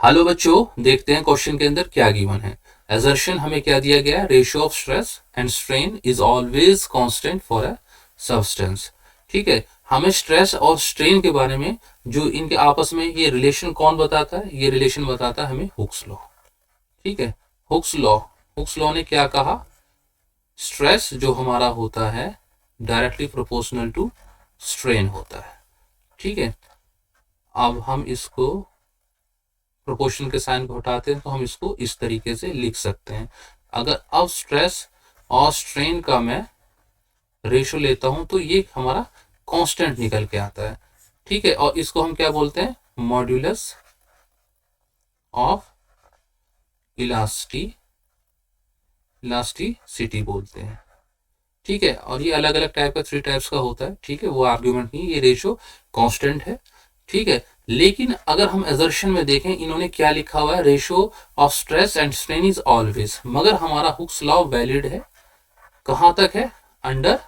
Hello बच्चों, देखते हैं क्वेश्चन के अंदर क्या गिवन है। असर्शन हमें क्या दिया गया है, ratio of stress and strain is always constant for a substance. ठीक है, हमें स्ट्रेस और स्ट्रेन के बारे में जो इनके आपस में ये रिलेशन कौन बताता है, ये रिलेशन बताता है हमें हुक्स लॉ। ठीक है, हुक्स लॉ ने क्या कहा, स्ट्रेस जो हमारा होता है डायरेक्टली प्रोपोर्शनल टू स्ट्रेन होता है। ठीक है, अब हम इसको प्रोपोर्शन के साइन को हटाते हैं तो हम इसको इस तरीके से लिख सकते हैं। अगर अब स्ट्रेस और स्ट्रेन का मैं रेशो लेता हूं तो ये हमारा कांस्टेंट निकल के आता है। ठीक है, और इसको हम क्या बोलते हैं, मॉड्यूलस ऑफ इलास्टिसिटी बोलते हैं। ठीक है, और ये अलग अलग टाइप का 3 टाइप्स का होता है। ठीक है, वो आर्ग्यूमेंट नहीं, ये रेशो कांस्टेंट है। ठीक है, लेकिन अगर हम एजर्शन में देखें, इन्होंने क्या लिखा हुआ है, ratio of stress and strain is always, मगर हमारा हुक्स लॉ वैलिड है कहां तक है, अंडर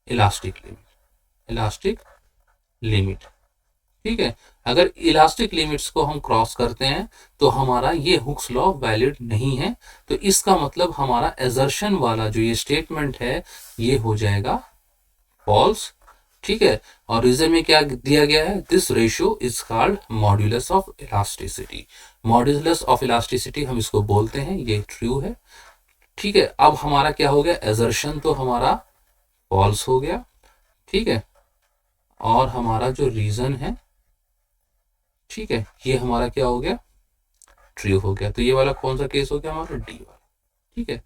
इलास्टिक लिमिट। ठीक है, अगर इलास्टिक लिमिट्स को हम क्रॉस करते हैं तो हमारा ये हुक्स लॉ वैलिड नहीं है। तो इसका मतलब हमारा एजर्शन वाला जो ये स्टेटमेंट है ये हो जाएगा फॉल्स। ठीक है, और रीजन में क्या दिया गया है, this ratio is called modulus of elasticity. Modulus of elasticity हम इसको बोलते हैं, ये ट्रू है। ठीक है, अब हमारा क्या हो गया, एजर्शन तो हमारा फॉल्स हो गया। ठीक है, और हमारा जो रीजन है, ठीक है, ये हमारा क्या हो गया, ट्रू हो गया। तो ये वाला कौन सा केस हो गया, हमारा डी वाला। ठीक है,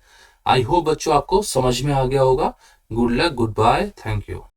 आई होप बच्चों आपको समझ में आ गया होगा। Good luck, goodbye, thank you.